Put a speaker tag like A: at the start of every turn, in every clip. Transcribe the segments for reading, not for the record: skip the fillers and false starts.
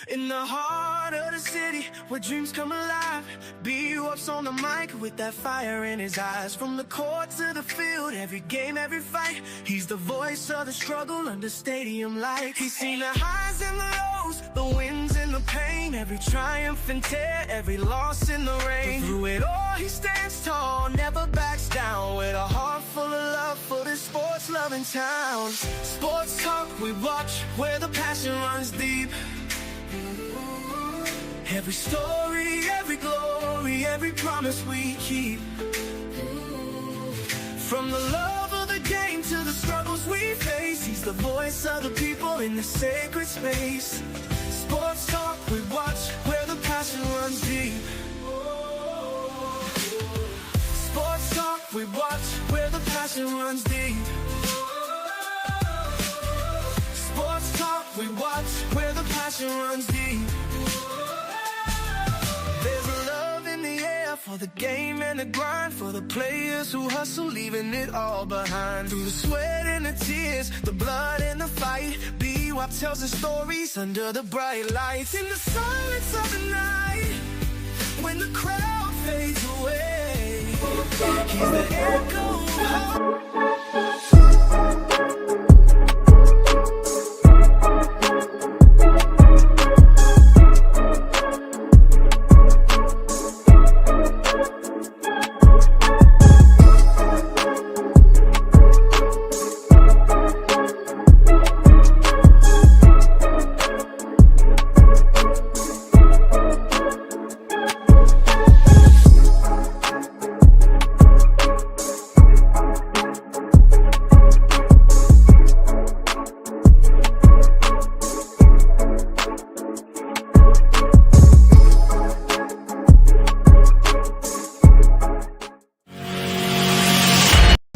A: In the heart of the city, where dreams come alive, B-Up's on the mic with that fire in his eyes. From the court to the field, every game, every fight, he's the voice of the struggle under stadium lights. He's seen the highs and the lows, the wins and the pain, every triumph and tear, every loss in the rain. But through it all, he stands tall, never backs down, with a heart full of love for this sports-loving town. Sports talk we watch, where the passion runs deep. Every story, every glory, every promise we keep. From the love of the game to the struggles we face, he's the voice of the people in the sacred space. Sports talk we watch, where the passion runs deep. Sports talk we watch, where the passion runs deep. Sports talk we watch, where the passion runs deep. There's a love in the air for the game and the grind, for the players who hustle, leaving it all behind. Through the sweat and the tears, the blood and the fight, B-Wop tells the stories under the bright lights. In the silence of the night, when the crowd fades away, he's the echo.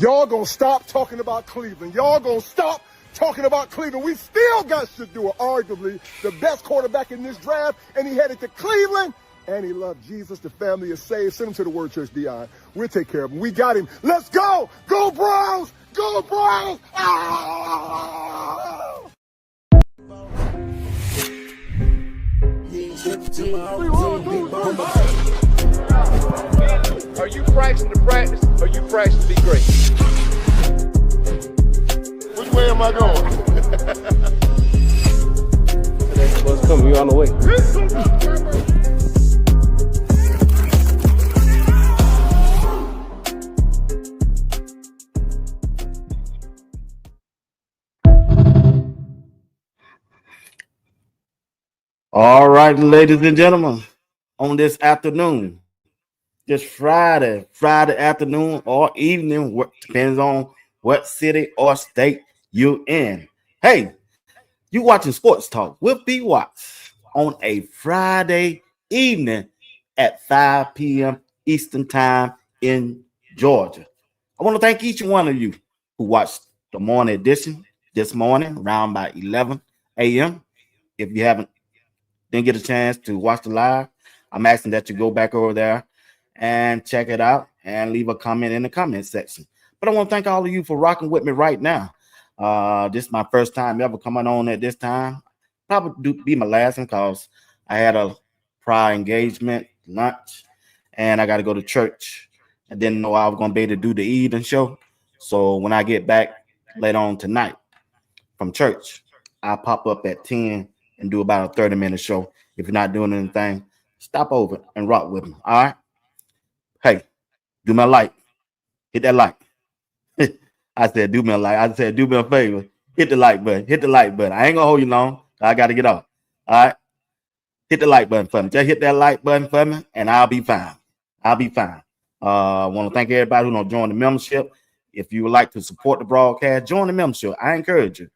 B: Y'all gonna stop talking about Cleveland. Y'all gonna stop talking about Cleveland. We still got Shedeur, arguably the best quarterback in this draft, and he headed to Cleveland, and he loved Jesus. The family is saved. Send him to the Word Church, Dion. We'll take care of him. We got him. Let's go! Go Browns! Go Browns! Ah!
C: Are you practicing to practice, or are you practicing to be great?
B: Which way am I going?
C: What's coming? You on the way.
D: All right, ladies and gentlemen, on this afternoon, this Friday afternoon or evening, depends on what city or state you're in. Hey, you watching Sports Talk with B-Wop on a Friday evening at 5 p.m. Eastern Time in Georgia. I want to thank each one of you who watched the morning edition this morning around by 11 a.m. If you didn't get a chance to watch the live, I'm asking that you go back over there and check it out and leave a comment in the comment section. But I want to thank all of you for rocking with me right now. This is my first time ever coming on at this time. Probably be my last one because I had a prior engagement, lunch, and I got to go to church. I didn't know I was going to be able to do the evening show. So when I get back later on tonight from church, I'll pop up at 10 and do about a 30-minute show. If you're not doing anything, stop over and rock with me. All right. Hey, do me a like. Hit that like. I said, do me a like. I said, do me a favor. Hit the like button. Hit the like button. I ain't gonna hold you long. I got to get off. All right. Hit the like button for me. Just hit that like button for me, and I'll be fine. I'll be fine. I want to thank everybody who don't join the membership. If you would like to support the broadcast, join the membership. I encourage you.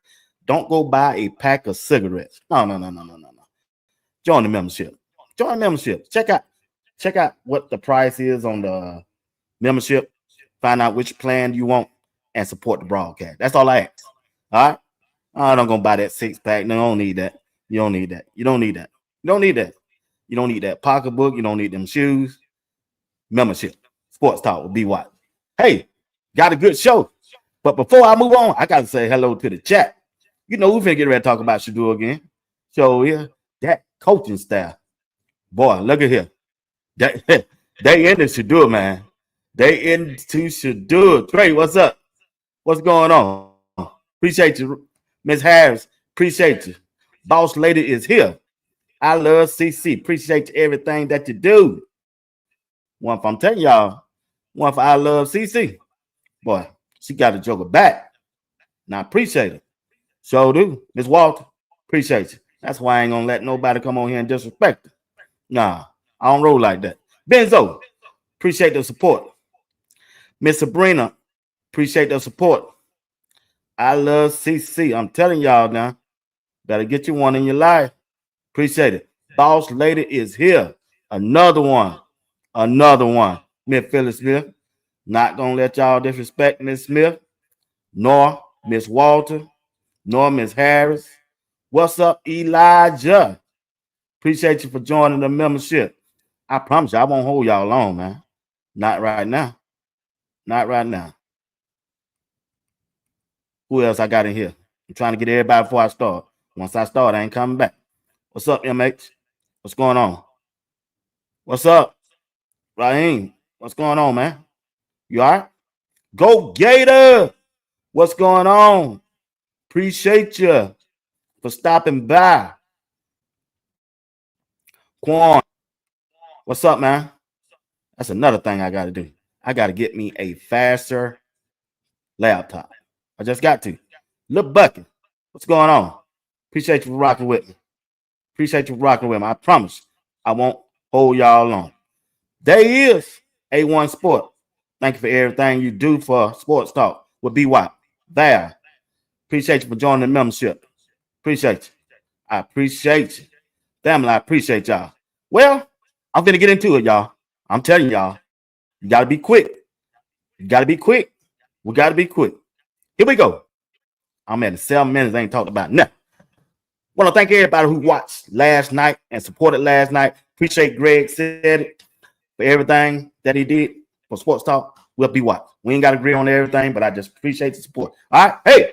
D: Don't go buy a pack of cigarettes. No. Join the membership. Join the membership. Check out what the price is on the membership. Find out which plan you want and support the broadcast. That's all I ask. All right. I'm not gonna buy that 6-pack. No, I don't need that. You don't need that. You don't need that. You don't need that. You don't need that pocketbook. You don't need them shoes. Membership. Sports Talk with B-Wop. Hey, got a good show. But before I move on, I gotta say hello to the chat. You know, we're finna get ready to talk about Shedeur again. So yeah, That coaching staff, boy, look at here. They, they in the Shedeur, man. They into Shedeur. Trey, what's up? What's going on? Appreciate you, Miss Harris. Appreciate you. Boss lady is here. I love CC. Appreciate everything that you do. One for I'm telling y'all, one for I love CC. Boy, she got a joker back. Now appreciate it. So do. Miss Walter, appreciate you. That's why I ain't gonna let nobody come on here and disrespect her. Nah, I don't roll like that. Benzo, appreciate the support. Miss Sabrina, appreciate the support. I love CC. I'm telling y'all now. Better get you one in your life. Appreciate it. Boss lady is here. Another one. Another one. Miss Phyllis Smith. Not gonna let y'all disrespect Miss Smith, nor Miss Walter, nor Miss Harris. What's up, Elijah? Appreciate you for joining the membership. I promise you, I won't hold y'all long, man. Not right now. Not right now. Who else I got in here? I'm trying to get everybody before I start. Once I start, I ain't coming back. What's up, MH? What's going on? What's up, Raheem? What's going on, man? You all right? Go Gator! What's going on? Appreciate you for stopping by. Quan, what's up, man? That's another thing I got to do. I got to get me a faster laptop. I just got to. Lil Bucky, what's going on? Appreciate you for rocking with me. Appreciate you for rocking with me. I promise I won't hold y'all long. There is A1 Sport. Thank you for everything you do for Sports Talk with BY. There. Appreciate you for joining the membership. Appreciate you. I appreciate you. Family, I appreciate y'all. Well, I'm going to get into it, y'all. I'm telling y'all, you got to be quick. You got to be quick. We got to be quick. Here we go. I'm at 7 minutes. I ain't talked about nothing. Want to thank everybody who watched last night and supported last night. Appreciate Greg said it for everything that he did for Sports Talk. We'll be watching. We ain't got to agree on everything, but I just appreciate the support. All right. Hey,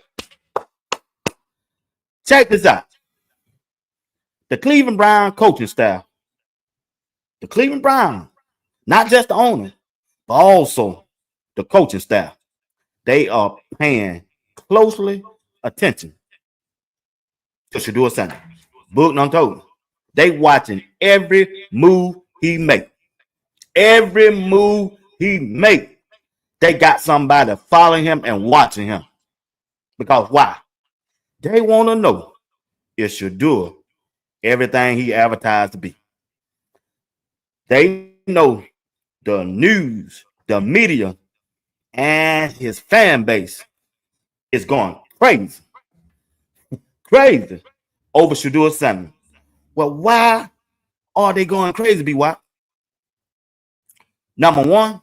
D: check this out. The Cleveland Brown coaching staff. The Cleveland Brown, not just the owner, but also the coaching staff. They are paying closely attention to Shedeur Center. Book and untold. They watching every move he make. Every move he make. They got somebody following him and watching him. Because why? They want to know if Shedeur everything he advertised to be. They know the news, the media, and his fan base is going crazy. Crazy over Shedeur Center. Well, why are they going crazy, B.Y.? Number one,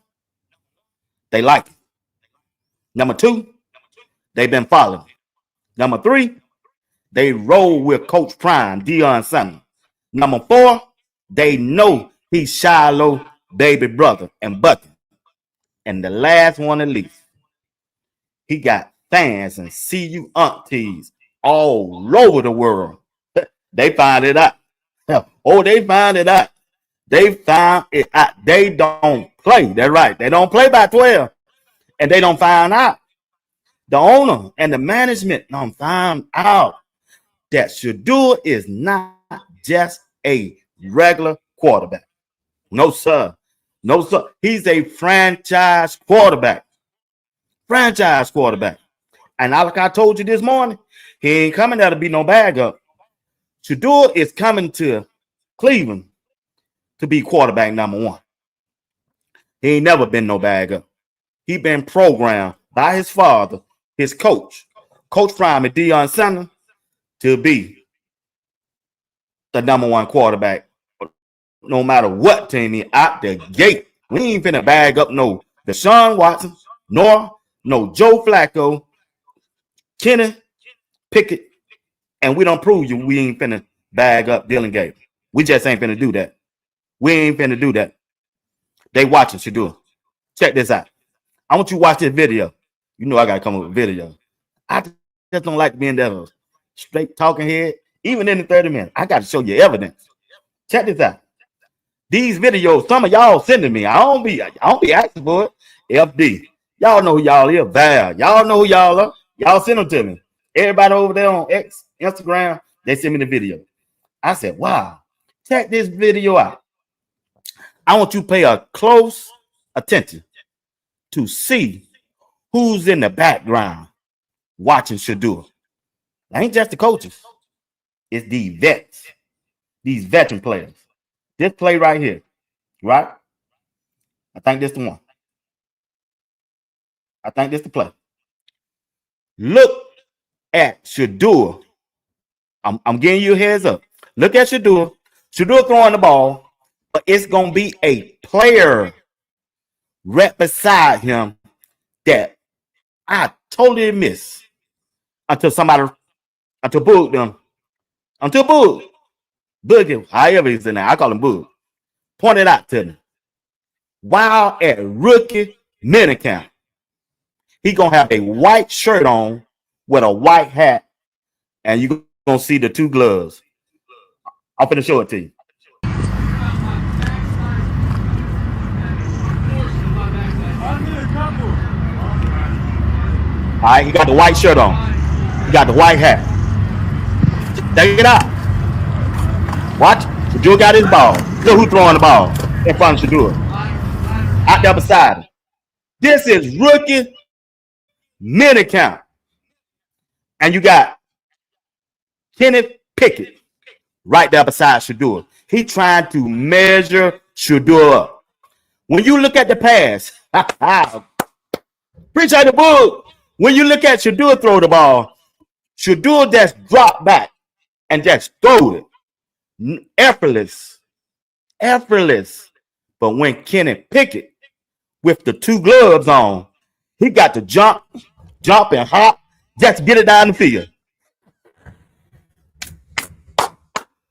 D: they like him. Number two, they've been following. Number three, they roll with Coach Prime, Deion Sanders. Number four, they know he's Shiloh baby brother and Bucky. And the last one at least, he got fans and CU aunties all over the world. They found it out. Oh, they found it out. They found it out. They don't play. They're right. They don't play by 12. And they don't find out. The owner and the management don't find out that Shedeur is not just a regular quarterback. No, sir. No, sir. He's a franchise quarterback. Franchise quarterback. And like I told you this morning, he ain't coming there to be no bag up. Shedeur is coming to Cleveland to be quarterback number one. He ain't never been no bag up. He been programmed by his father, his coach, Coach Prime and Deion Sanders, to be the number one quarterback. No matter what team he out the gate. We ain't finna bag up no Deshaun Watson, nor no Joe Flacco, Kenny Pickett, and we don't prove you we ain't finna bag up Dylan Gabriel. We just ain't finna do that. We ain't finna do that. They watching Shedeur. Check this out. I want you to watch this video. You know I gotta come up with a video. I just don't like being that straight talking head, even in the 30 minutes. I got to show you evidence. Check this out. These videos, some of y'all sending me. I don't be asking for it. FD. Y'all know who y'all is. Val. Y'all know who y'all are. Y'all send them to me. Everybody over there on Instagram, they send me the video. I said, wow, check this video out. I want you to pay a close attention to see who's in the background watching Shedeur. It ain't just the coaches. It's the vets. These veteran players. This play right here, right? I think this the one. I think this the play. Look at Shedeur. I'm giving you a heads up. Look at Shedeur. Shedeur throwing the ball, but it's going to be a player right beside him that I totally miss until Boog them. Until Boog, however he's in there, I call him Boog. Pointed out to me. While at rookie minicamp, he going to have a white shirt on with a white hat, and you're going to see the two gloves. I'm going to show it to you. All right, he got the white shirt on. He got the white hat. Take it out. Watch. Shedeur got his ball. Look who's throwing the ball in front of Shedeur. Out there beside him. This is rookie minicamp. And you got Kenneth Pickett right there beside Shedeur. He trying to measure Shedeur up. When you look at the pass, appreciate the book. When you look at Shedeur throw the ball, Shedeur just drop back and just throw it. Effortless. But when Kenneth Pickett, with the two gloves on, he got to jump and hop just to get it down the field.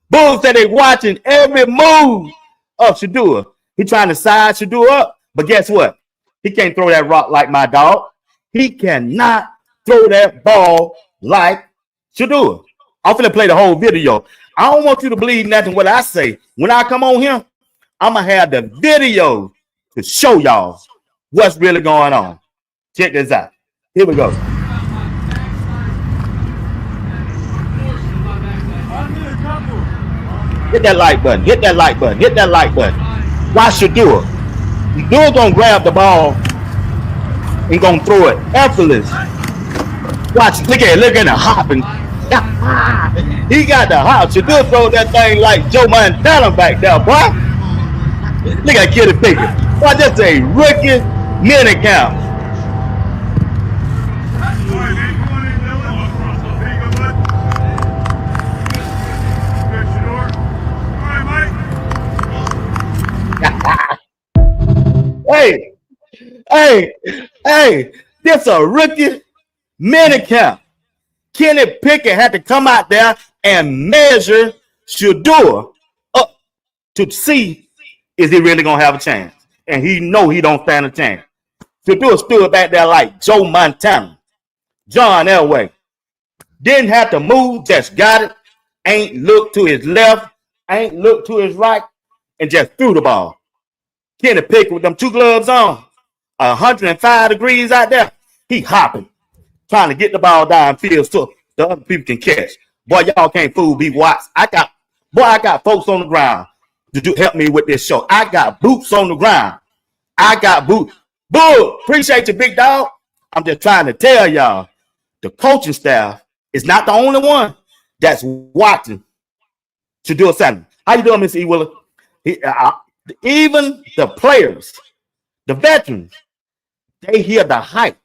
D: Bulls said they watching every move of Shedeur. He trying to size Shedeur up, but guess what? He can't throw that rock like my dog. He cannot throw that ball like Shedeur. I'm finna play the whole video. I don't want you to believe nothing what I say. When I come on here, I'm gonna have the video to show y'all what's really going on. Check this out. Here we go. Hit that like button. Hit that like button. Hit that like button. Watch Shedeur. Shedeur gonna grab the ball and gonna throw it effortless. Watch. Look at it hopping. He got the hop. Shedeur throw that thing like Joe Montana back there, boy. Look at Kenneth Pickett. Boy, that's a rookie minicamp. Hey, this a rookie minicamp. Kenny Pickett had to come out there and measure Shedeur up to see is he really gonna have a chance. And he know he don't stand a chance. Shedeur stood back there like Joe Montana, John Elway. Didn't have to move, just got it. Ain't look to his left, ain't look to his right, and just threw the ball. Kenny Pickett with them two gloves on, 105 degrees out there. He hopping, trying to get the ball downfield so the other people can catch. Boy, y'all can't fool B. Watts. I got folks on the ground to help me with this show. I got boots on the ground. I got boots. Boo, appreciate you, big dog. I'm just trying to tell y'all, the coaching staff is not the only one that's watching Shedeur Sanders. How you doing, Mr. E. Willer? Even the players, the veterans, they hear the hype.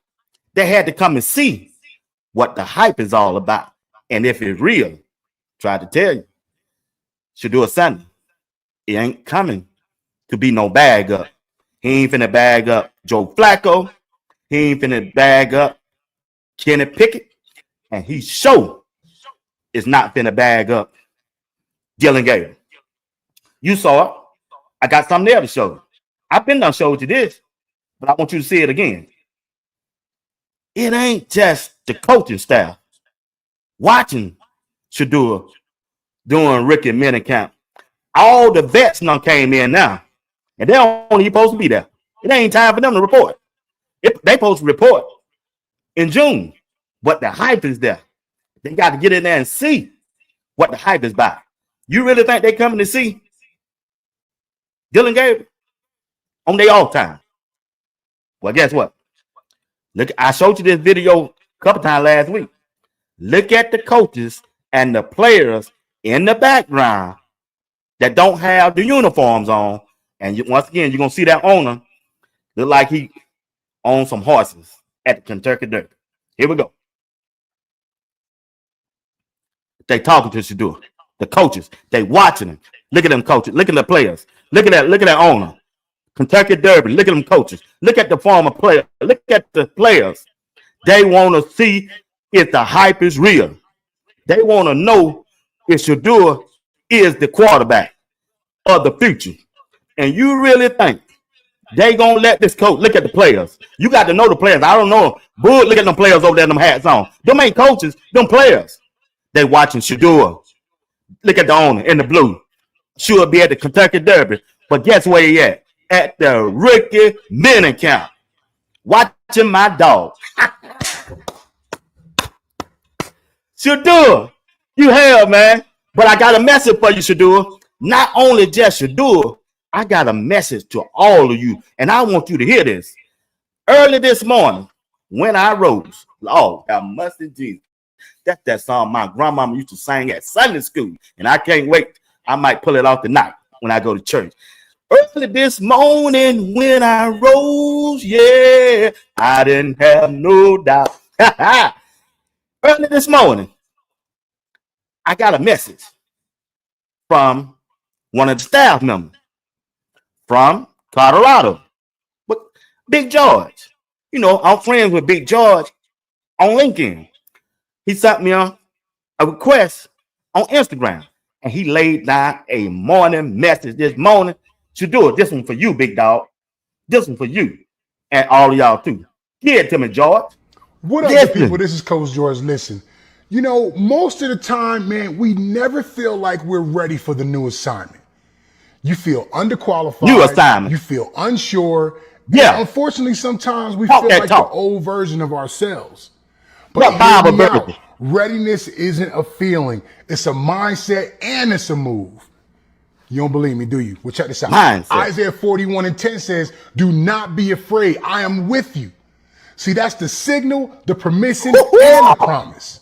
D: They had to come and see what the hype is all about. And if it's real, try to tell you, Shedeur Sanders, it ain't coming to be no bag up. He ain't finna bag up Joe Flacco. He ain't finna bag up Kenny Pickett. And he sure is not finna bag up Dylan Gabriel. You saw it. I got something there to show you. I've been done showed you this, but I want you to see it again. It ain't just the coaching staff watching Shedeur during Ricky Minute camp. All the vets now came in now, and they're only supposed to be there. It ain't time for them to report. They supposed to report in June, but the hype is there. They got to get in there and see what the hype is about. You really think they coming to see Dylan Gabriel on their off time? Well, guess what? Look, I showed you this video a couple times last week. Look at the coaches and the players in the background that don't have the uniforms on. And once again, you're going to see that owner look like he owns some horses at the Kentucky Derby. Here we go. They talking to Shedeur. The coaches, they watching him. Look at them coaches. Look at the players. Look at that owner. Kentucky Derby. Look at them coaches. Look at the former player. Look at the players. They want to see if the hype is real. They want to know if Shedeur is the quarterback of the future. And you really think they gonna let this coach look at the players? You got to know the players. I don't know. Bull, look at them players over there, them hats on. Them ain't coaches, them players. They watching Shedeur. Look at the owner in the blue. Should be at the Kentucky Derby. But guess where he at? At the Ricky Minute camp. Watching my dog. Shedeur, you hell, man. But I got a message for you, Shedeur. Not only just Shedeur, I got a message to all of you. And I want you to hear this. Early this morning, when I rose, Lord, have mercy, Jesus. That's that song my grandmama used to sing at Sunday school. And I can't wait. I might pull it off tonight when I go to church. Early this morning when I rose, yeah, I didn't have no doubt. Early this morning, I got a message from one of the staff members from Colorado. But Big George, you know, I'm friends with Big George on LinkedIn. He sent me a request on Instagram, and he laid down a morning message this morning. Shedeur, this one for you, big dog. This one for you, and all of y'all too. Give it to me, George.
B: What up, people? This is Coach George. Listen, you know, most of the time, man, we never feel like we're ready for the new assignment. You feel underqualified.
D: New assignment.
B: You feel unsure.
D: Yeah.
B: And unfortunately, sometimes we feel like the old version of ourselves. But hear me out. Readiness isn't a feeling. It's a mindset and it's a move. You don't believe me, do you? Well, check this out.
D: Mindset.
B: Isaiah 41:10 says, do not be afraid. I am with you. See, that's the signal, the permission, and the promise.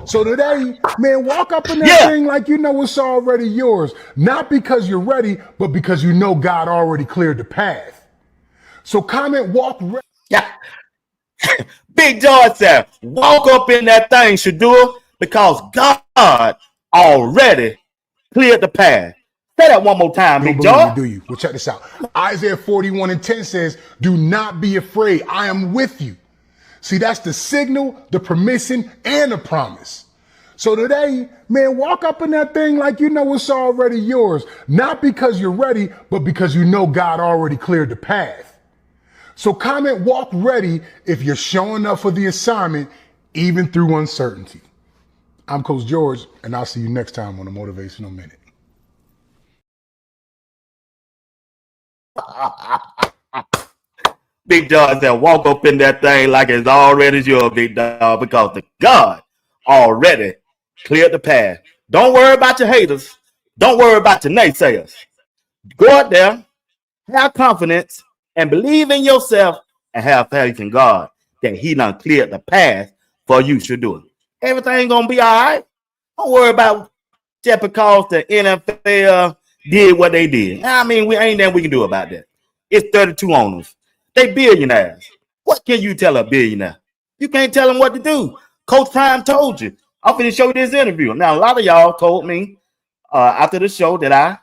B: So today, man, walk up in that thing like you know it's already yours. Not because you're ready, but because you know God already cleared the path. So comment, walk ready.
D: Yeah. Big George said, walk up in that thing, Shedeur, because God already cleared the path. Say that one more time, Big George.
B: Do you? Well, check this out. Isaiah 41:10 says, do not be afraid. I am with you. See, that's the signal, the permission, and the promise. So today, man, walk up in that thing like you know it's already yours. Not because you're ready, but because you know God already cleared the path. So comment walk ready if you're showing up for the assignment, even through uncertainty. I'm Coach George, and I'll see you next time on a Motivational Minute.
D: Big George said, walk up in that thing like it's already yours, big dog, because the God already cleared the path. Don't worry about your haters. Don't worry about your naysayers. Go out there, have confidence, and believe in yourself, and have faith in God that He done cleared the path for you to do it. Everything gonna be all right. Don't worry about just because the NFL did what they did. I mean, we ain't nothing we can do about that. It's 32 owners. They billionaires. What can you tell a billionaire? You can't tell them what to do. Coach Prime told you. I'm finna show you this interview. Now, a lot of y'all told me after the show that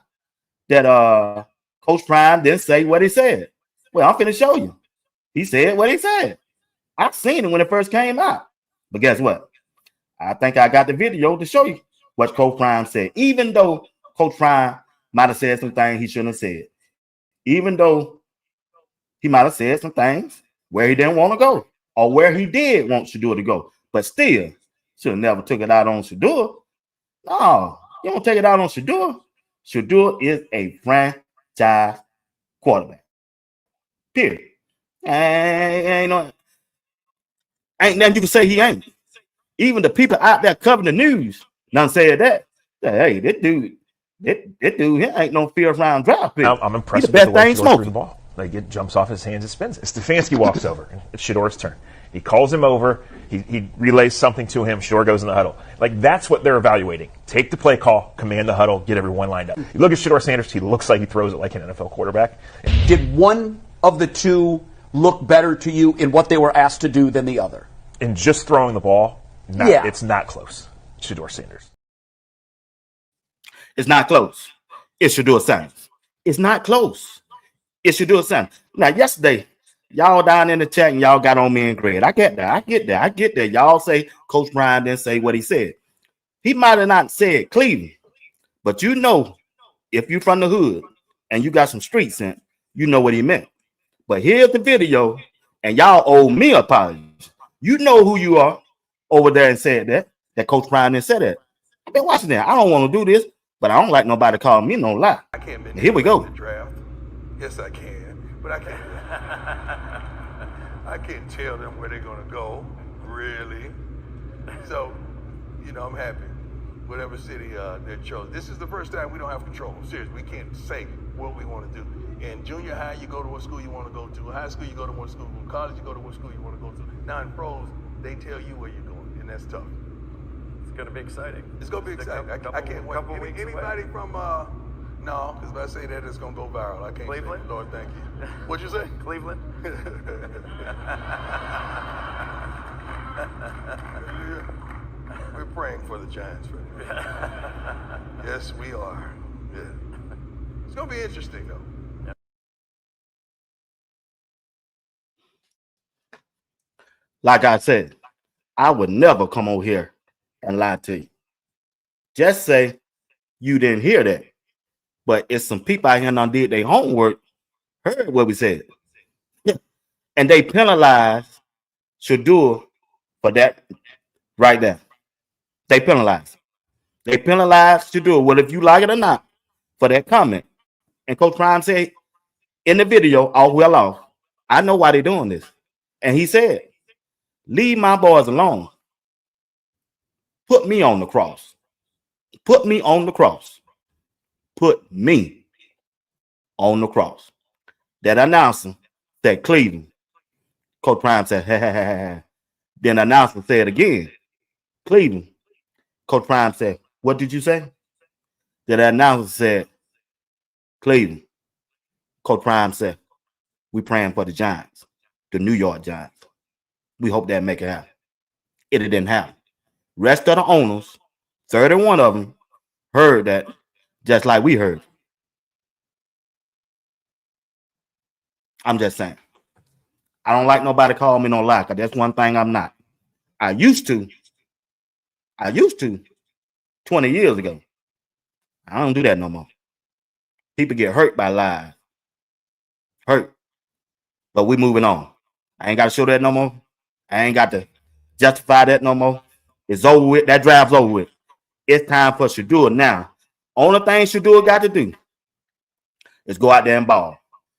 D: Coach Prime didn't say what he said. Well, I'm finna show you. He said what he said. I've seen it when it first came out. But guess what? I think I got the video to show you what Coach Prime said. Even though Coach Prime might have said some things he shouldn't have said. Even though he might have said some things where he didn't want to go or where he did want Shedeur to go. But still, should have never took it out on Shedeur. No, You don't take it out on Shedeur. Shedeur is a franchise quarterback. Period. Ain't nothing you can say he ain't. Even the people out there covering the news done said that. Hey, this dude he ain't no first round draft pick.
E: I'm
D: He
E: impressed
D: the
E: with the
D: best
E: way
D: thing
E: Shedeur threw the
D: smoking.
E: ball. Like it jumps off his hands, it spins it. Stefanski walks over. It's Shedeur's turn. He calls him over. He relays something to him. Shedeur goes in the huddle. Like that's what they're evaluating. Take the play call, command the huddle, get everyone lined up. You look at Shedeur Sanders. He looks like he throws it like an NFL quarterback.
F: Did one of the two look better to you in what they were asked to do than the other?
E: In just throwing the ball, it's not close. Shedeur Sanders.
D: It's not close. It Shedeur Sanders. It's not close. It Shedeur Sanders. Now, yesterday, y'all down in the chat and y'all got on me and Greg. I get that. Y'all say Coach Brian didn't say what he said. He might have not said Cleveland, but you know, if you from the hood and you got some street sense, you know what he meant. But here's the video, and y'all owe me apologies. You know who you are over there and said that Coach Brian didn't say that. I've been watching that. I don't want to do this, but I don't like nobody calling me no lie.
G: I can't been
D: Here we go.
G: the draft. Yes, I can, but I can't. I can't tell them where they're gonna go, really. So, I'm happy. Whatever city they chose. This is the first time we don't have control. Seriously, we can't say what we want to do. In junior high, you go to what school you want to go to. High school, you go to what school. In college, you go to what school you want to go to. Now in pros, they tell you where you're going, and that's tough.
H: It's going to be exciting.
G: It's going to be exciting. I can't wait. Anybody from, no, because if I say that, it's going to go viral. I can't.
H: Cleveland?
G: Lord, thank you. What'd you say?
H: Cleveland?
G: We're praying for the Giants right now. Yes, we are. Yeah. It's going to be interesting, though.
D: Like I said, I would never come over here and lie to you. Just say you didn't hear that. But it's some people out here that did their homework, heard what we said. Yeah. And they penalized Shedeur for that right there. They penalized. They penalized Shedeur, whether if you like it or not, for that comment. And Coach Prime said in the video, all well off, I know why they're doing this. And he said, leave my boys alone. Put me on the cross. Put me on the cross. Put me on the cross. That announcer said Cleveland. Coach Prime said, ha, ha, ha, ha. Then the announcer said again, Cleveland. Coach Prime said, what did you say? Then the announcer said, Cleveland. Coach Prime said, we praying for the Giants, the New York Giants. We hope that make it happen. It didn't happen. Rest of the owners, 31 of them, heard that just like we heard. I'm just saying. I don't like nobody calling me no lie, because that's one thing I'm not. I used to 20 years ago. I don't do that no more. People get hurt by lies. Hurt. But we moving on. I ain't got to show that no more. I ain't got to justify that no more. It's over with. That drive's over with. It's time for Shedeur now. Only thing Shedeur got to do is go out there and ball.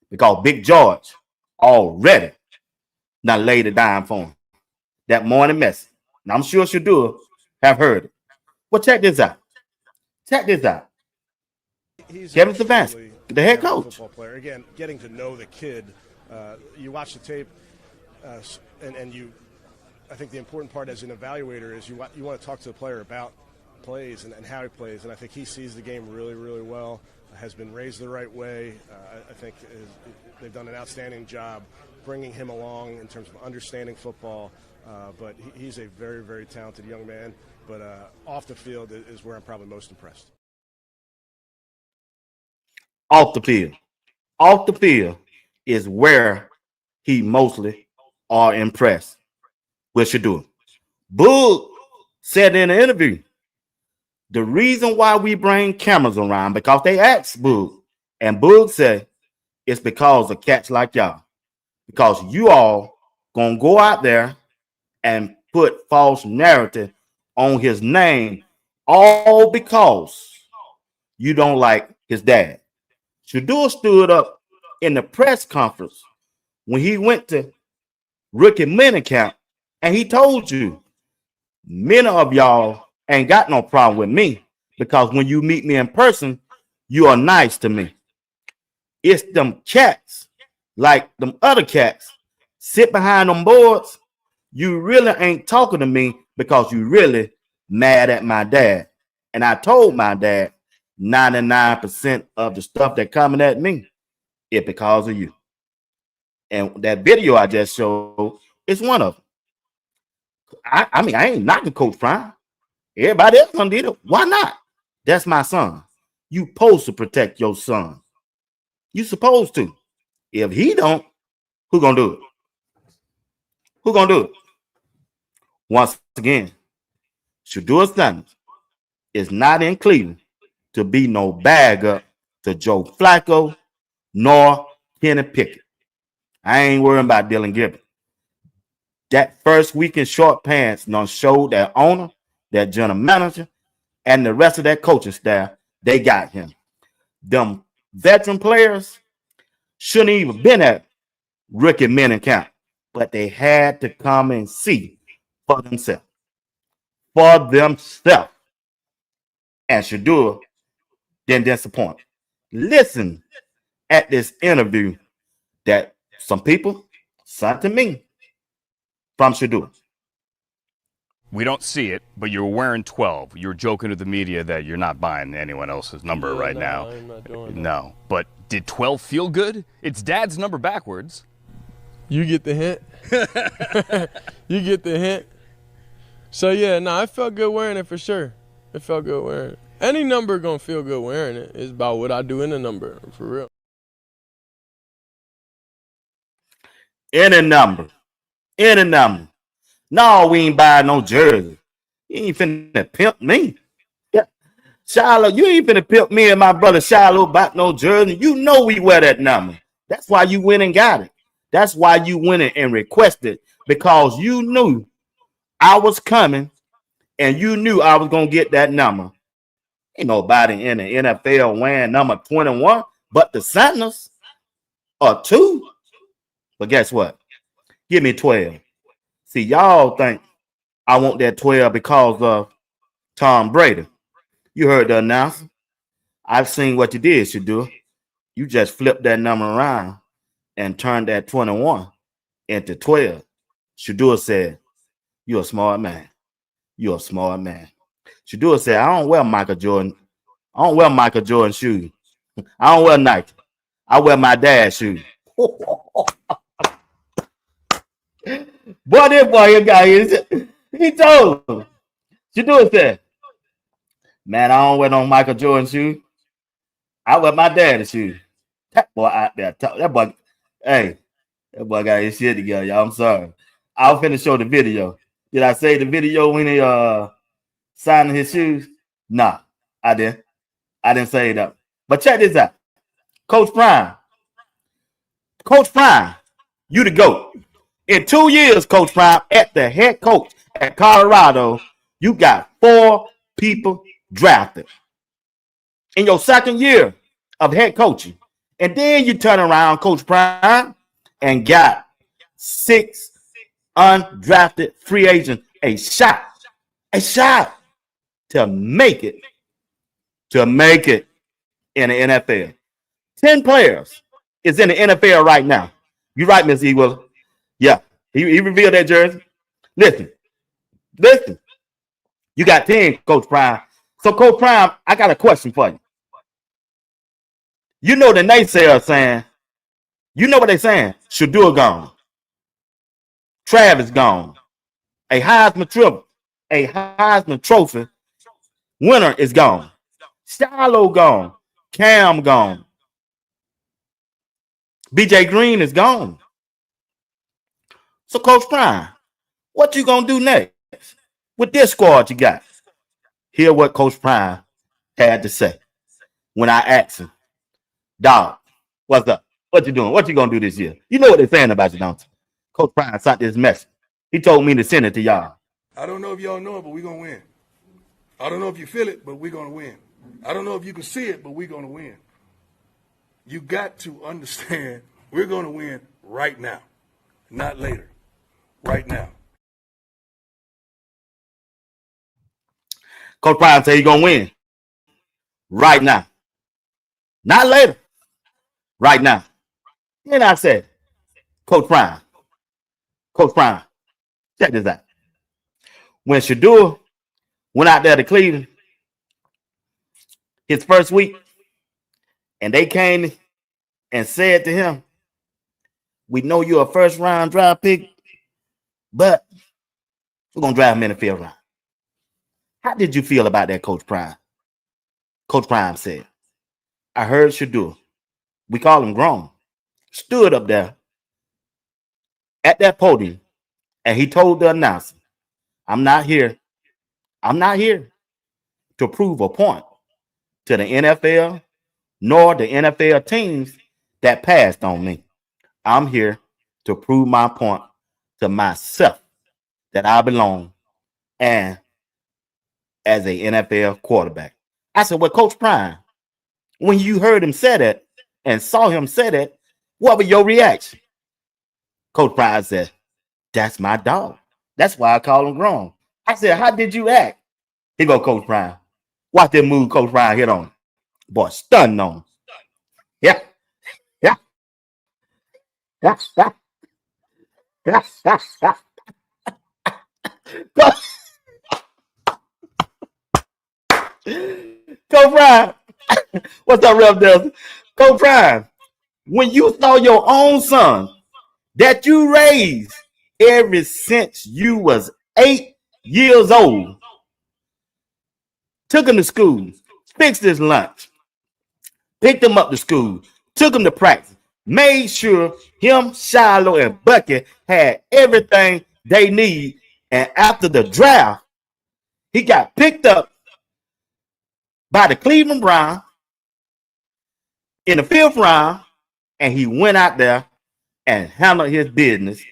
D: Because Big George already now laid it down for him. That morning message. And I'm sure Shedeur have heard it. Well, check this out. Check this out.
I: He's
D: Kevin Stefanski, the head coach.
I: Football player. Again, getting to know the kid. You watch the tape, and you. I think the important part as an evaluator is you want to talk to the player about plays and how he plays. And I think he sees the game really, really well. Has been raised the right way. I think they've done an outstanding job bringing him along in terms of understanding football. But he's a very, very talented young man. But off the field is where I'm probably most impressed.
D: Off the field. Off the field is where he mostly are impressed with Shedeur. Boog said in an interview, the reason why we bring cameras around, because they asked Boog, and Boog said, it's because of cats like y'all. Because you all gonna go out there and put false narrative on his name, all because you don't like his dad. Shedeur stood up in the press conference when he went to rookie minicamp, and he told you, many of y'all ain't got no problem with me because when you meet me in person, you are nice to me. It's them cats, like them other cats, sit behind them boards. You really ain't talking to me because you really mad at my dad. And I told my dad 99% of the stuff that coming at me is because of you. And that video I just showed is one of them. I mean, I ain't knocking Coach Prime. Everybody else done did it. Why not? That's my son. You supposed to protect your son. You supposed to. If he don't, who gonna do it? Who gonna do it? Once again, Shedeur Sanders is not in Cleveland to be no bag up to Joe Flacco nor Kenny Pickett. I ain't worrying about Dylan Gibbons. That first week in short pants done showed that owner, that general manager, and the rest of that coaching staff, they got him. Them veteran players shouldn't even been at rookie minicamp, but they had to come and see for themselves. For themselves. And Shedeur didn't disappoint. Listen at this interview that some people sent to me from Shedeur.
J: We don't see it, but you're wearing 12. You're joking to the media that you're not buying anyone else's number right now.
K: I'm not doing that.
J: No, but did 12 feel good? It's Dad's number backwards.
K: You get the hint. You get the hint. So yeah, I felt good wearing it for sure. It felt good wearing it. Any number gonna feel good wearing it. It's about what I do in the number, for real.
D: Any number. Any number. No, we ain't buying no jersey. You ain't finna pimp me. Yeah. Shiloh, you ain't finna pimp me and my brother Shiloh about no jersey. You know we wear that number. That's why you went and got it. That's why you went and requested, because you knew I was coming and you knew I was going to get that number. Ain't nobody in the NFL wearing number 21 but the Sentinels or 2. But guess what? Give me 12. See, y'all think I want that 12 because of Tom Brady. You heard the announcer. I've seen what you did, Shedeur. You just flipped that number around and turned that 21 into 12. Shedeur said, you're a smart man. You're a smart man. Shedeur said, I don't wear Michael Jordan. I don't wear Michael Jordan shoes. I don't wear Nike. I wear my dad's shoes. Boy, this boy guy is. He told him. Shedeur said, man, I don't wear no Michael Jordan shoes. I wear my dad's shoes. That boy out there, that boy, hey, that boy got his shit together, y'all. I'm sorry. I was finna show the video. Did I say the video when he signing his shoes? Nah, I didn't. I didn't say that. But check this out. Coach Prime, you the GOAT. In 2 years, Coach Prime, at the head coach at Colorado, you got 4 people drafted. In your second year of head coaching. And then you turn around, Coach Prime, and got 6 undrafted free agents. A shot to make it in the NFL. 10 players is in the NFL right now. You right, Miss Ewell. Yeah, he revealed that jersey. Listen. You got 10, Coach Prime. So, Coach Prime, I got a question for you. You know the naysayers saying, you know what they're saying? Shedeur gone. Travis gone. A Heisman Trophy winner is gone. Shiloh gone. Cam gone. BJ Green is gone. So, Coach Prime, what you gonna do next with this squad you got? Hear what Coach Prime had to say when I asked him, dog, what's up? What you doing? What you gonna do this year? You know what they're saying about you, don't you? Coach Prime sent this message. He told me to send it to y'all.
G: I don't know if y'all know it, but we're going to win. I don't know if you feel it, but we're going to win. I don't know if you can see it, but we're going to win. You got to understand we're going to win right now, not later. Right now.
D: Coach Prime said he's going to win right now. Not later. Right now. Then I said, Coach Prime, check this out. When Shedeur went out there to Cleveland his first week, and they came and said to him, we know you're a first round draft pick, but we're going to draft him in the 5th round. How did you feel about that, Coach Prime? Coach Prime said, I heard Shedeur, we call him grown, stood up there at that podium, and he told the announcer, I'm not here to prove a point to the NFL nor the NFL teams that passed on me. I'm here to prove my point to myself that I belong and as a NFL quarterback. I said, well, Coach Prime, when you heard him say that and saw him say that, what was your reaction? Coach Prime said, that's my dog. That's why I call him grown. I said, how did you act? Here go Coach Prime. Watch that move Coach Prime hit on him. Boy, stunned on him. Yeah. Yeah. Yeah. Yeah. Yeah. Coach Prime. What's up, Rev Delson? Coach Prime, when you saw your own son that you raised ever since you was 8 years old, took him to school, fixed his lunch, picked him up to school, took him to practice, made sure him, Shiloh, and Bucky had everything they need, and after the draft, he got picked up by the Cleveland Browns in the 5th round, and he went out there and handled his business,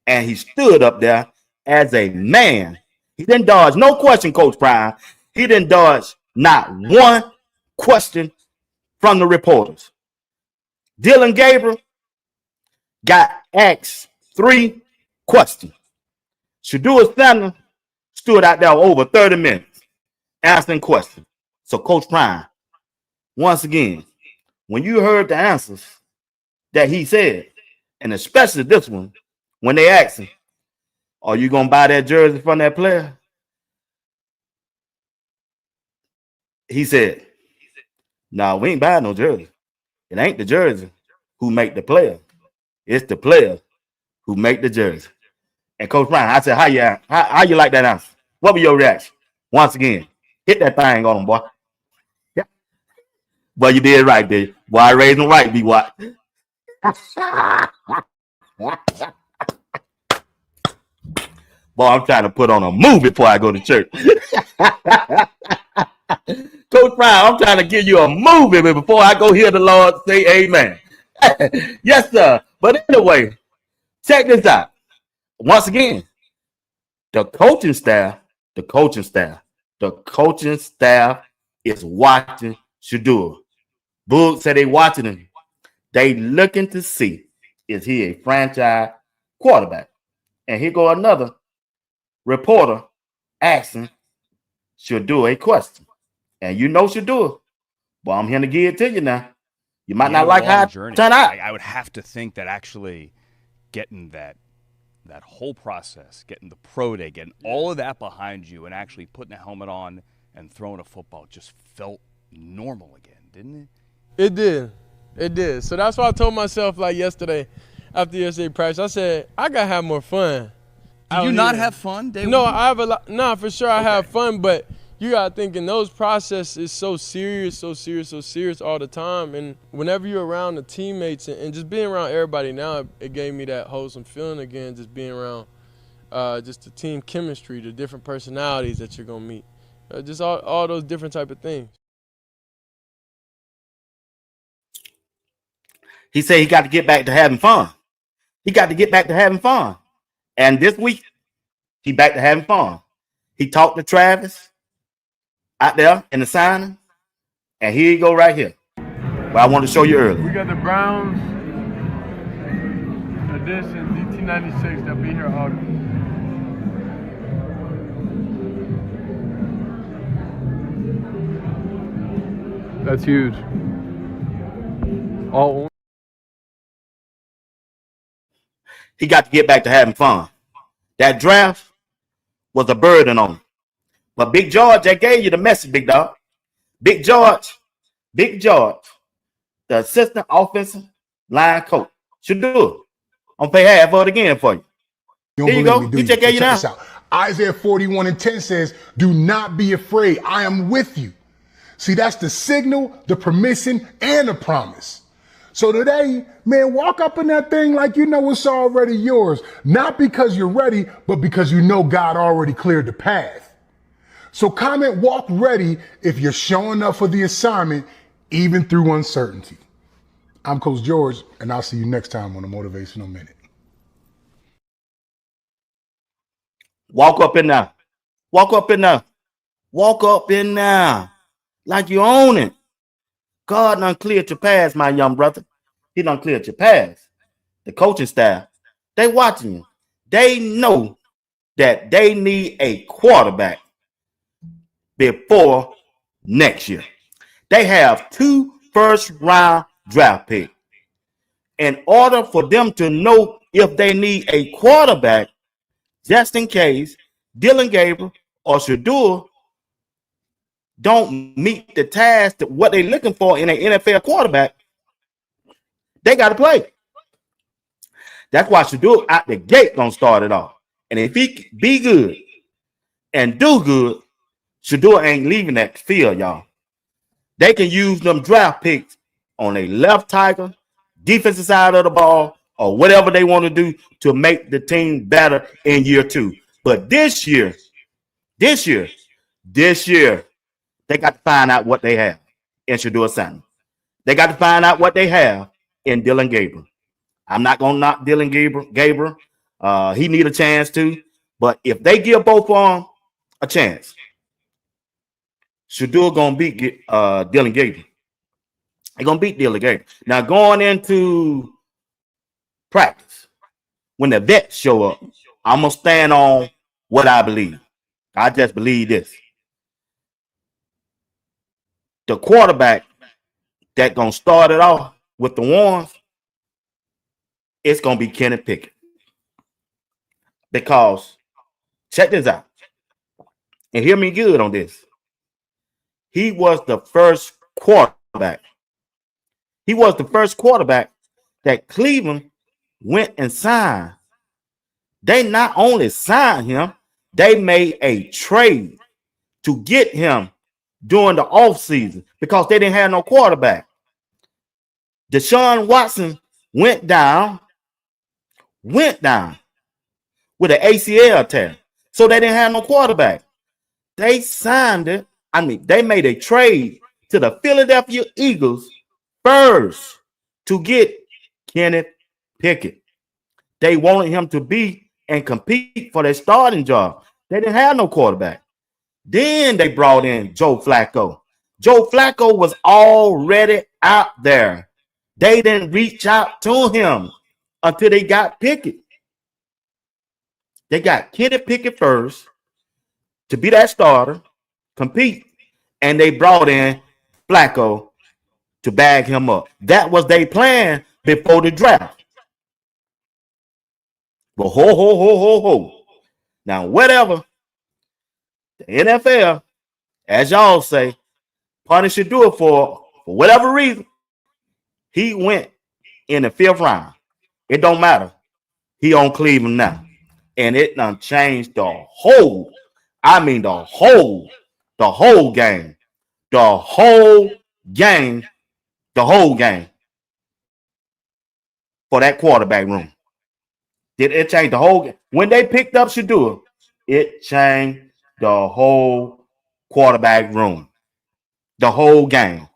D: and he stood up there as a man. He didn't dodge no question, Coach Prime. He didn't dodge not one question from the reporters. Dylan Gabriel got asked 3 questions. Shedeur Sanders stood out there over 30 minutes answering questions. So, Coach Prime, once again, when you heard the answers that he said, and especially this one, when they asked him, are you going to buy that jersey from that player? He said, no, we ain't buying no jersey. It ain't the jersey who make the player. It's the player who make the jersey. And Coach Prime, I said, how you like that answer? What was your reaction? Once again, hit that thing on him, boy. Yeah. Boy, you did right, dude. Boy, I raised him right, be what? Boy, I'm trying to put on a movie before I go to church. Coach Prime, I'm trying to give you a movie before I go hear the Lord say amen. Yes, sir. But anyway, check this out. Once again, the coaching staff is watching Shedeur. Boog said they watching him. They looking to see, is he a franchise quarterback? And here go another reporter asking Shedeur a question. And you know Shedeur. Well, I'm here to give it to you now. You might not like how it turned out.
J: I would have to think that actually getting that whole process, getting the pro day, getting all of that behind you, and actually putting a helmet on and throwing a football just felt normal again, didn't it?
K: It did. So that's why I told myself, like yesterday, after yesterday practice, I said, I got to have more fun.
J: Did you not have fun?
K: No, I have a lot. No, for sure I have fun, but you got to think in those processes is so serious all the time. And whenever you're around the teammates and just being around everybody now, it gave me that wholesome feeling again, just being around just the team chemistry, the different personalities that you're going to meet, just all those different type of things.
D: He said he got to get back to having fun. And this week, he back to having fun. He talked to Travis out there in the signing. And here you go right here. What I wanted to show you earlier.
K: We got the Browns edition DT96 that'll be here August. That's huge. All
D: He got to get back to having fun. That draft was a burden on him. But Big George, they gave you the message, big dog. Big George, the assistant offensive line coach, should do it. I'm gonna pay half of it again for you. Here you go. He just gave you that.
B: Isaiah 41:10 says, "Do not be afraid. I am with you." See, that's the signal, the permission, and the promise. So today, man, walk up in that thing like you know it's already yours. Not because you're ready, but because you know God already cleared the path. So comment walk ready if you're showing up for the assignment, even through uncertainty. I'm Coach George, and I'll see you next time on the Motivational Minute.
D: Walk up in there. Walk up in there. Walk up in there. Like you own it. God done cleared your path, my young brother. He done cleared your path. The coaching staff, they watching you. They know that they need a quarterback before next year. They have 2 first-round draft picks. In order for them to know if they need a quarterback, just in case Dylan Gabriel or Shedeur don't meet the task that what they're looking for in an NFL quarterback, they got to play. That's why Shedeur out the gate gonna start it off. And if he be good and do good, Shedeur ain't leaving that field, y'all. They can use them draft picks on a left tackle, defensive side of the ball, or whatever they want to do to make the team better in year 2. But this year, they got to find out what they have in Shedeur Sanders. They got to find out what they have in Dylan Gabriel. I'm not going to knock Dylan Gabriel. He need a chance too. But if they give both of them a chance, Shedeur going to beat Dylan Gabriel. They're going to beat Dylan Gabriel. Now, going into practice, when the vets show up, I'm going to stand on what I believe. I just believe this. The quarterback that going to start it off with the ones, it's going to be Kenny Pickett. Because, check this out. And hear me good on this. He was the first quarterback. He was the first quarterback that Cleveland went and signed. They not only signed him, they made a trade to get him during the offseason because they didn't have no quarterback. Deshaun Watson went down with an ACL tear. So they didn't have no quarterback. They signed it. They made a trade to the Philadelphia Eagles first to get Kenneth Pickett. They wanted him to be and compete for their starting job. They didn't have no quarterback. Then they brought in Joe Flacco. Joe Flacco was already out there. They didn't reach out to him until they got Pickett. They got Kenneth Pickett first to be that starter, compete, and they brought in Flacco to bag him up. That was their plan before the draft. But ho. Now, whatever the NFL, as y'all say, punish Shedeur for whatever reason, he went in the 5th round. It don't matter. He on Cleveland now. And it done changed the whole game. The whole game for that quarterback room. Did it change the whole game? When they picked up Shedeur, it changed the whole quarterback room. The whole game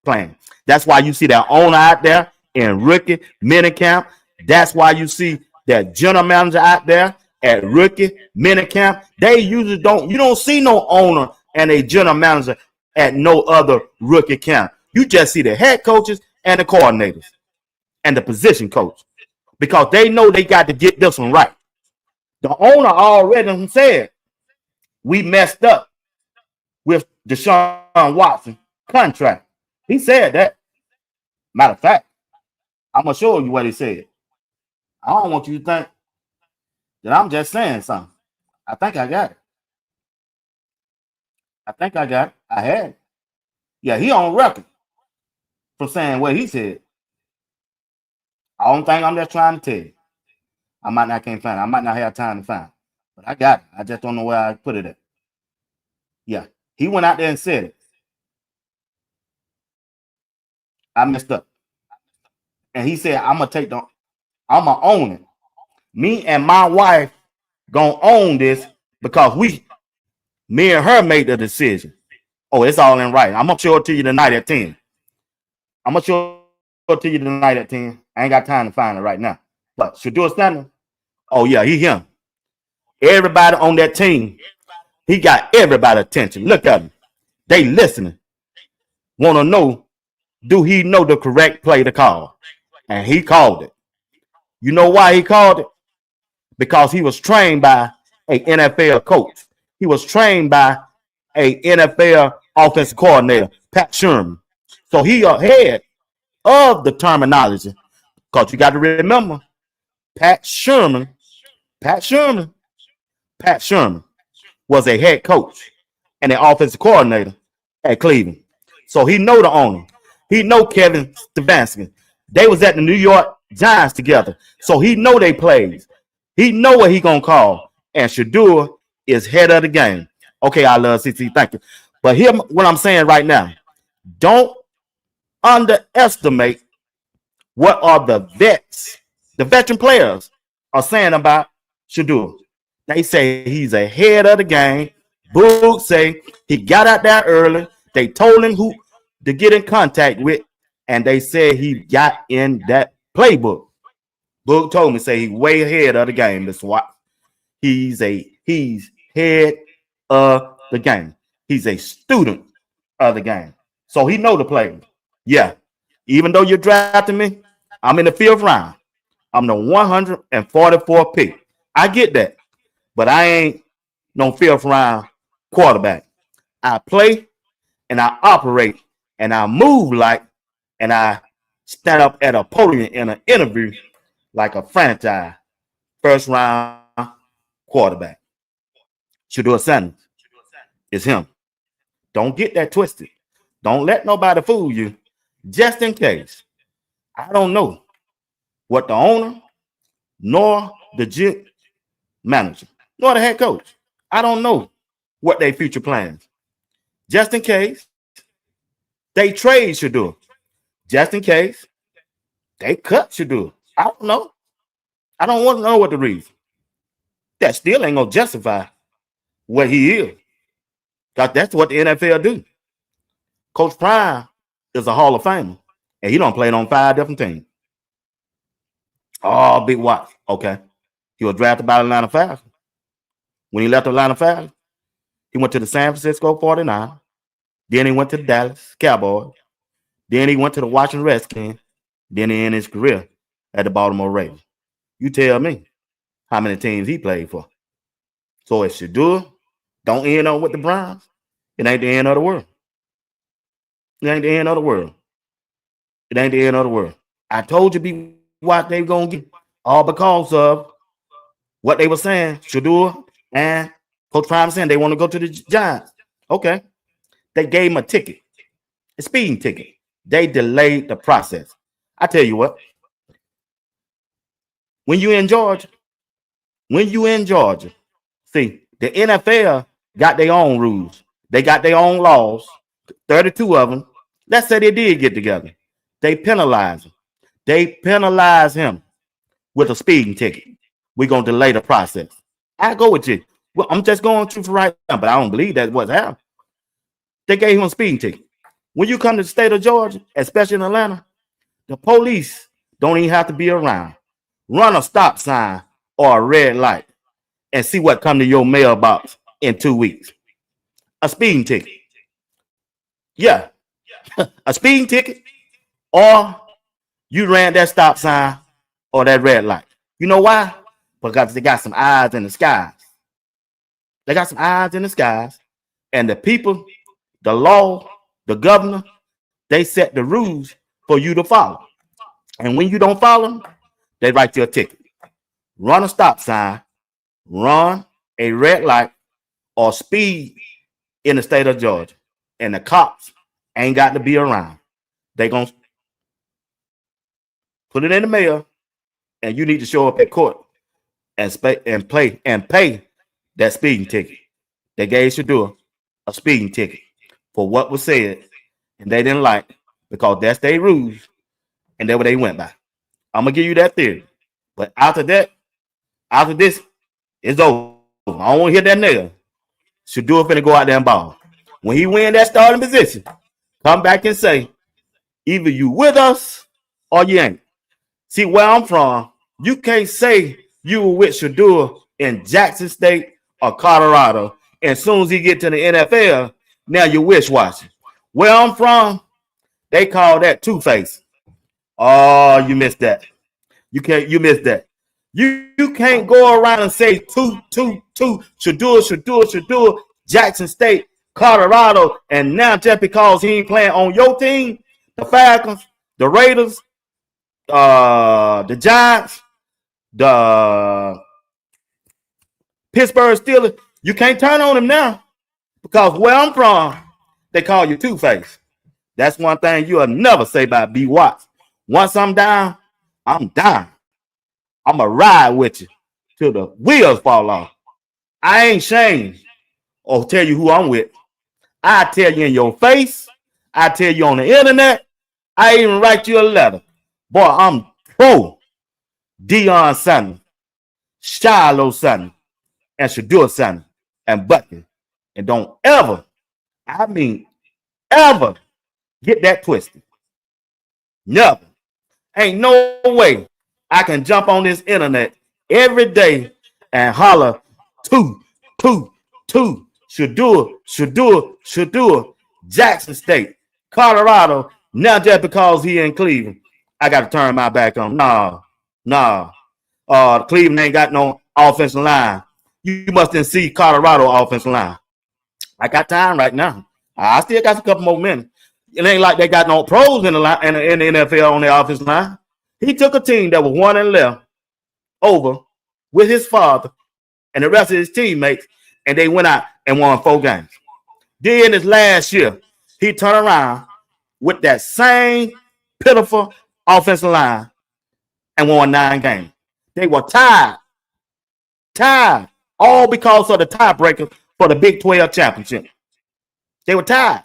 D: plan. That's why you see that owner out there in rookie minicamp. That's why you see that general manager out there at rookie minicamp. They usually you don't see no owner and a general manager at no other rookie camp. You just see the head coaches and the coordinators and the position coach because they know they got to get this one right. The owner already said we messed up with Deshaun Watson contract. He said that. Matter of fact, I'm gonna show you what he said. I don't want you to think that I'm just saying something. I think I got it. I had it. Yeah, he on record from saying what he said. I don't think I'm just trying to tell you. I might not can't find it. I might not have time to find it. But I got it. I just don't know where I put it at. Yeah. He went out there and said it. I messed up. And he said, I'm gonna own it. Me and my wife gonna own this because me and her made the decision. Oh, it's all in writing. I'm gonna show it to you tonight at 10. I'm gonna show it to you tonight at 10. I ain't got time to find it right now. But Shedeur standing. Oh yeah, he him. Everybody on that team, he got everybody's attention. Look at him. They listening. Want to know, do he know the correct play to call? And he called it. You know why he called it? Because he was trained by an NFL coach. He was trained by an NFL offensive coordinator, Pat Sherman. So he ahead of the terminology. Because you got to remember, Pat Sherman was a head coach and an offensive coordinator at Cleveland. So he know the owner. He know Kevin Stefanski. They was at the New York Giants together. So he know they plays. He know what he gonna call. And Shedeur is head of the game. Okay, I love CC. Thank you. But here what I'm saying right now. Don't underestimate what are the veteran players are saying about Shedeur. They say he's ahead of the game. Boog say he got out there early. They told him who to get in contact with, and they said he got in that playbook. Boog told me say he's way ahead of the game. That's why he's head of the game. He's a student of the game, so he know the players. Yeah, even though you're drafting me, I'm in the 5th round. I'm the 144th pick. I get that. But I ain't no 5th round quarterback. I play and I operate and I move like and I stand up at a podium in an interview like a franchise 1st round quarterback. Shedeur Sanders is him. Don't get that twisted. Don't let nobody fool you. Just in case. I don't know what the owner nor the manager nor the head coach. I don't know what their future plans. Just in case they trade Shedeur. Just in case they cut Shedeur. I don't know. I don't want to know what the reason. That still ain't gonna justify what he is. Because that's what the NFL do. Coach Prime is a Hall of Famer. And he don't play on 5 different teams. Oh, Big Watts. Okay. He was drafted by Atlanta Falcons. When he left Atlanta Falcons, he went to the San Francisco 49ers. Then he went to the Dallas Cowboys. Then he went to the Washington Redskins. Then he ended his career at the Baltimore Ravens. You tell me how many teams he played for. So if Shedeur don't end up with the Browns, it ain't the end of the world. It ain't the end of the world. It ain't the end of the world. I told you be what they gonna get all because of what they were saying. Shedeur and Coach Prime saying they want to go to the Giants. Okay. They gave him a ticket, a speeding ticket. They delayed the process. I tell you what, when you in Georgia, see, the NFL got their own rules. They got their own laws, 32 of them. Let's say they did get together. They penalize him. They penalize him with a speeding ticket. We're going to delay the process. I go with you. Well, I'm just going through for right now, but I don't believe that's what's happening. They gave him a speeding ticket. When you come to the state of Georgia, especially in Atlanta, the police don't even have to be around. Run a stop sign or a red light and see what come to your mailbox in 2 weeks. A speeding ticket. Yeah, a speeding ticket, or you ran that stop sign or that red light. You know why? Because they got some eyes in the skies. They got some eyes in the skies, and the people, the law, the governor, they set the rules for you to follow. And when you don't follow them, they write you a ticket. Run a stop sign, run a red light, or speed in the state of Georgia. And the cops ain't got to be around. They gonna put it in the mail, and you need to show up at court and pay that speeding ticket. They gave Shedeur a speeding ticket for what was said, and they didn't like because that's their rules, and that's what they went by. I'm gonna give you that theory, but after this, it's over. I don't want to hit that nigga. Shedeur finna go out there and ball. When he win that starting position, come back and say, either you with us or you ain't. See, where I'm from, you can't say you were with Shedeur in Jackson State or Colorado, and as soon as he get to the NFL, now you're wish-washy. Where I'm from, they call that two-face. Oh, you missed that. You missed that. You can't go around and say Shedeur, Jackson State, Colorado, and now just because he ain't playing on your team, the Falcons, the Raiders, the Giants, the Pittsburgh Steelers, you can't turn on him now because where I'm from, they call you two-face. That's one thing you'll never say about B. Watts. Once I'm down, I'm down. I'm going to ride with you till the wheels fall off. I ain't changed or tell you who I'm with. I tell you in your face. I tell you on the internet. I even write you a letter. Boy, I'm pro Deion Sanders, Shiloh Sanders, and Shedeur Sanders, and Bucky. And don't ever, I mean ever, get that twisted. Never. Ain't no way I can jump on this internet every day and holler two, Shedeur, Jackson State, Colorado. Now just because he in Cleveland, I got to turn my back on. Nah. Cleveland ain't got no offensive line. You must then see Colorado offensive line. I got time right now. I still got a couple more minutes. It ain't like they got no pros in the line in the NFL on their offensive line. He took a team that was 1-11 over with his father and the rest of his teammates, and they went out and won 4 games. Then this last year, he turned around with that same pitiful offensive line and won 9 games. They were tied, all because of the tiebreaker for the Big 12 championship. They were tied,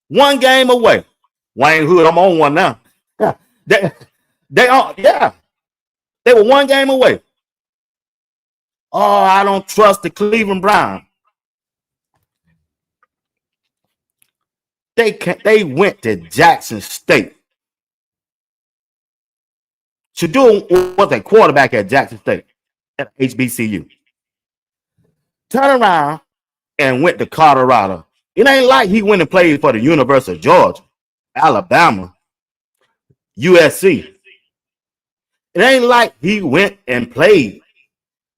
D: 1 game away. Wayne Hood, I'm on one now. Yeah. They were 1 game away. Oh, I don't trust the Cleveland Browns. They went to Jackson State. Shedeur was a quarterback at Jackson State at HBCU. Turn around and went to Colorado. It ain't like he went and played for the University of Georgia, Alabama, USC. It ain't like he went and played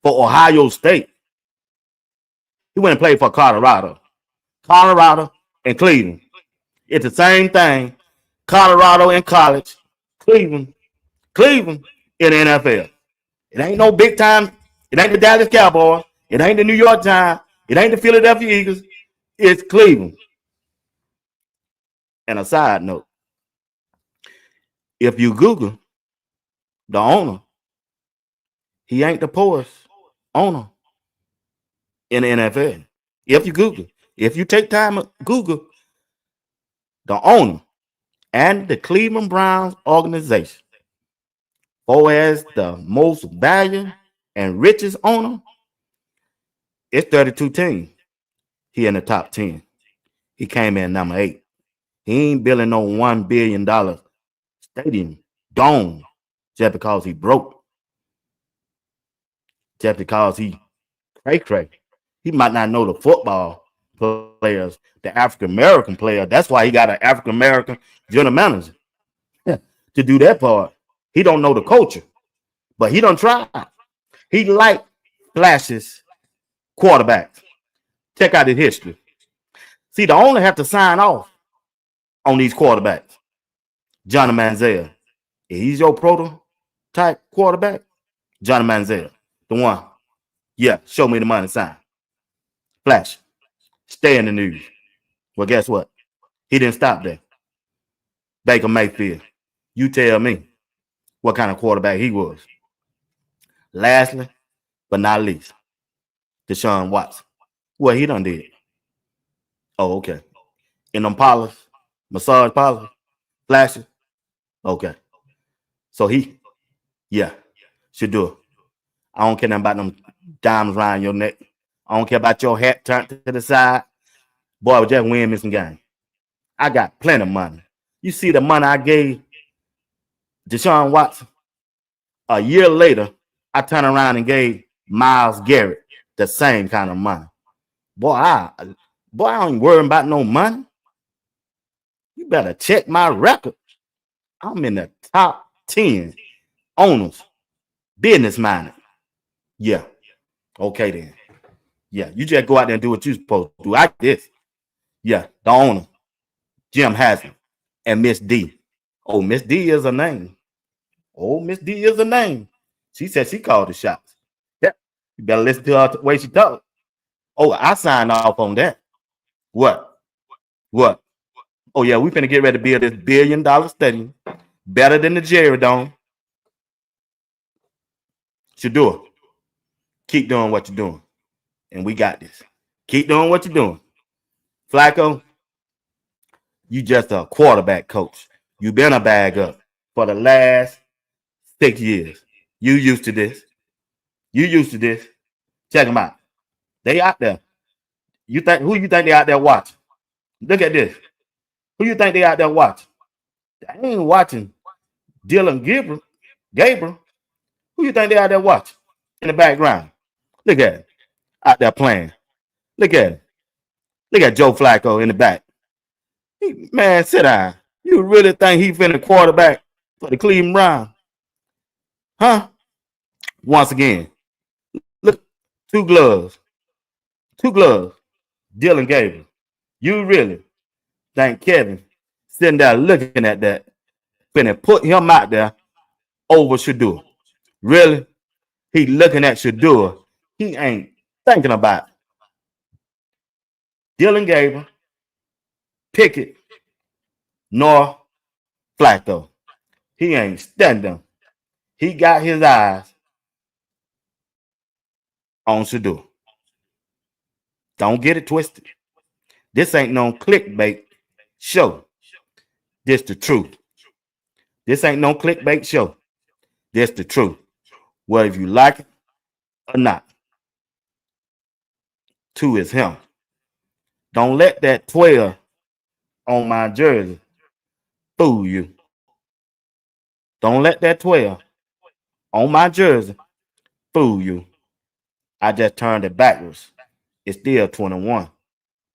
D: for Ohio State. He went and played for Colorado and Cleveland. It's the same thing. Colorado in college, Cleveland in the NFL. It ain't no big time. It ain't the Dallas Cowboys. It ain't the New York Giants. It ain't the Philadelphia Eagles. It's Cleveland. And a side note, if you Google the owner, he ain't the poorest owner in the NFL. If you take time to Google the owner and the Cleveland Browns organization, or as the most valuable and richest owner, it's 32 teams. He in the top 10. He came in number 8. He ain't building no $1 billion stadium dome just because he broke. Just because he cray. He might not know the football, players, the African American player. That's why he got an African American general manager to do that part. He don't know the culture, but he don't try. He like flashes quarterbacks. Check out his history. See, the owner have to sign off on these quarterbacks. Johnny Manziel. He's your prototype quarterback. Johnny Manziel, the one. Yeah, show me the money sign. Flash. Stay in the news. Well, guess what? He didn't stop there. Baker Mayfield. You tell me what kind of quarterback he was. Lastly, but not least, Deshaun Watson. What he done did. Oh, okay. In them parlors, massage parlors, flashes. Okay. So Shedeur. I don't care nothing about them diamonds around your neck. I don't care about your hat turned to the side. Boy, just win me some game. I got plenty of money. You see the money I gave Deshaun Watson? A year later, I turned around and gave Myles Garrett the same kind of money. Boy, I ain't worrying about no money. You better check my record. I'm in the top 10 owners, business minded. Yeah. Okay then. Yeah, you just go out there and do what you're supposed to do. I this. Yeah, the owner, Jim Haslam, and Miss D. Oh, Miss D is a name. Oh, Miss D is a name. She said she called the shots. Yeah, you better listen to her the way she talk. Oh, I signed off on that. What? Oh yeah, we finna get ready to build this $1 billion stadium, better than the Jerry Dome. Shedeur, keep doing what you're doing, and we got this. Keep doing what you're doing. Flacco, you just a quarterback coach. You been a bag up for the last 6 years. You used to this. Check them out. They out there. Who you think they out there watching? Look at this. Who you think they out there watching? They ain't watching Dylan Gabriel. Who you think they out there watching in the background? Look at him out there playing. Look at him. Look at Joe Flacco in the back. Man, sit down. You really think he finna quarterback for the Cleveland Browns? Huh? Once again, look, two gloves. Dylan Gabriel. You really think Kevin sitting there looking at that finna put him out there over Shedeur? Really? He looking at Shedeur. He ain't thinking about Dylan Gabriel, Pickett, nor Flacco. He ain't standing. He got his eyes on Shedeur. Don't get it twisted. This ain't no clickbait show. This the truth. This ain't no clickbait show. This the truth. Well, if you like it or not, two is him. Don't let that 12 on my jersey fool you. Don't let that 12 on my jersey fool you. I just turned it backwards. It's still 21,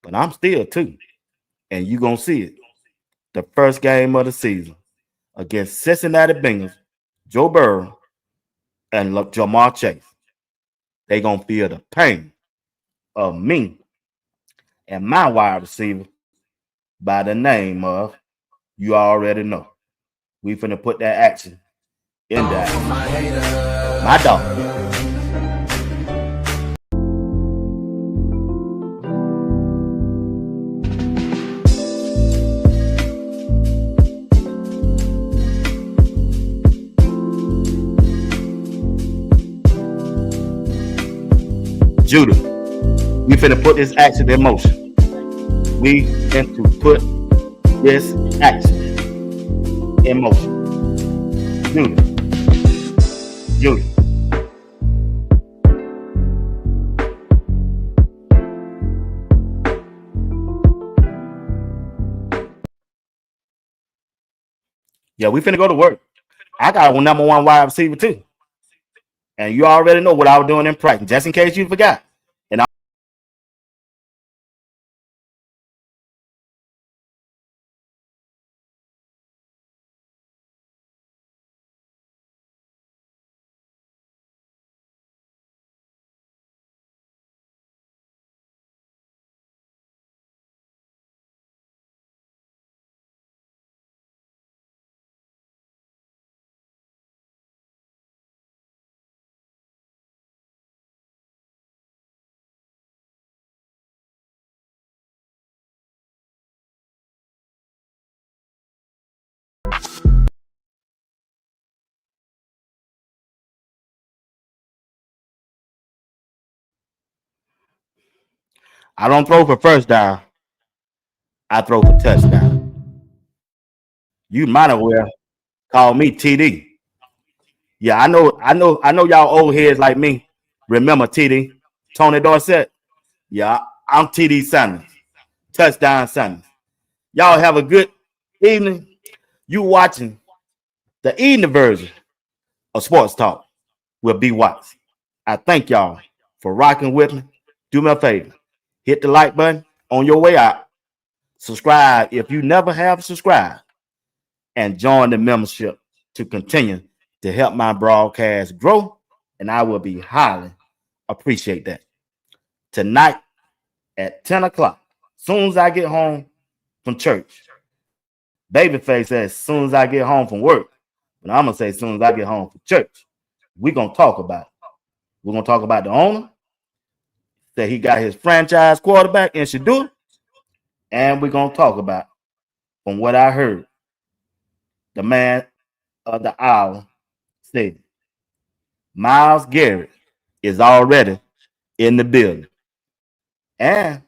D: but I'm still 2. And you going to see it. The first game of the season against Cincinnati Bengals, Joe Burrow, and Jamar Chase. They going to feel the pain of me and my wide receiver by the name of, you already know. We finna put that action in that. My dog. Judah, we finna put this action in motion. We finna put this action in motion. Judah. Yeah, we finna go to work. I got a number 1 wide receiver too. And you already know what I was doing in practice, just in case you forgot. I don't throw for first down. I throw for touchdown. You might as well call me TD. Yeah, I know y'all old heads like me. Remember TD, Tony Dorsett? Yeah, I'm TD Sanders. Touchdown Sanders. Y'all have a good evening. You watching the evening version of Sports Talk with B. Watts. I thank y'all for rocking with me. Do me a favor. Hit the like button on your way out. Subscribe if you never have subscribed. And join the membership to continue to help my broadcast grow. And I will be highly appreciate that. Tonight at 10 o'clock, soon as I get home from church, Babyface says, as soon as I get home from work, but I'm going to say as soon as I get home from church, we're going to talk about it. We're going to talk about the owner, that he got his franchise quarterback in Shedeur, and we're going to talk about, from what I heard, the man of the hour said, Myles Garrett is already in the building. And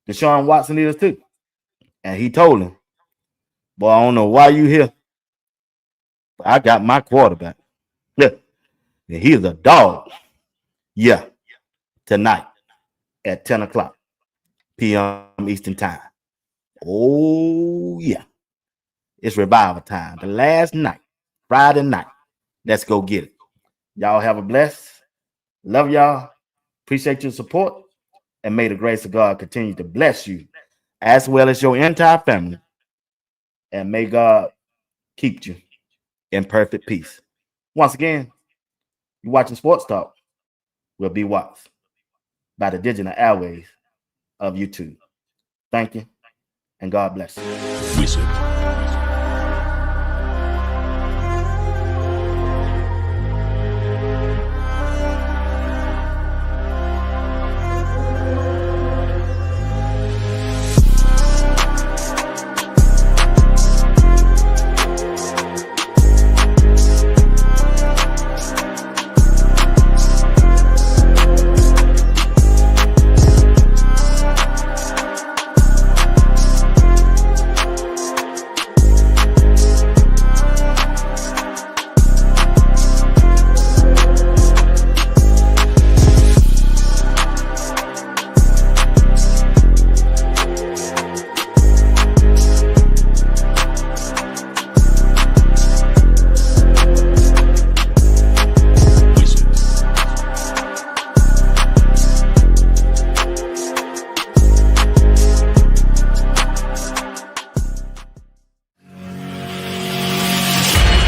D: Deshaun Watson is too. And he told him, boy, I don't know why you here, but I got my quarterback. Yeah. And he's a dog. Yeah. Tonight at 10 o'clock p.m. Eastern Time. Oh, yeah. It's revival time. The last night, Friday night. Let's go get it. Y'all have a blessed. Love y'all. Appreciate your support. And may the grace of God continue to bless you as well as your entire family. And may God keep you in perfect peace. Once again, you're watching Sports Talk with B. Watts by the digital airways of YouTube. Thank you, and God bless you.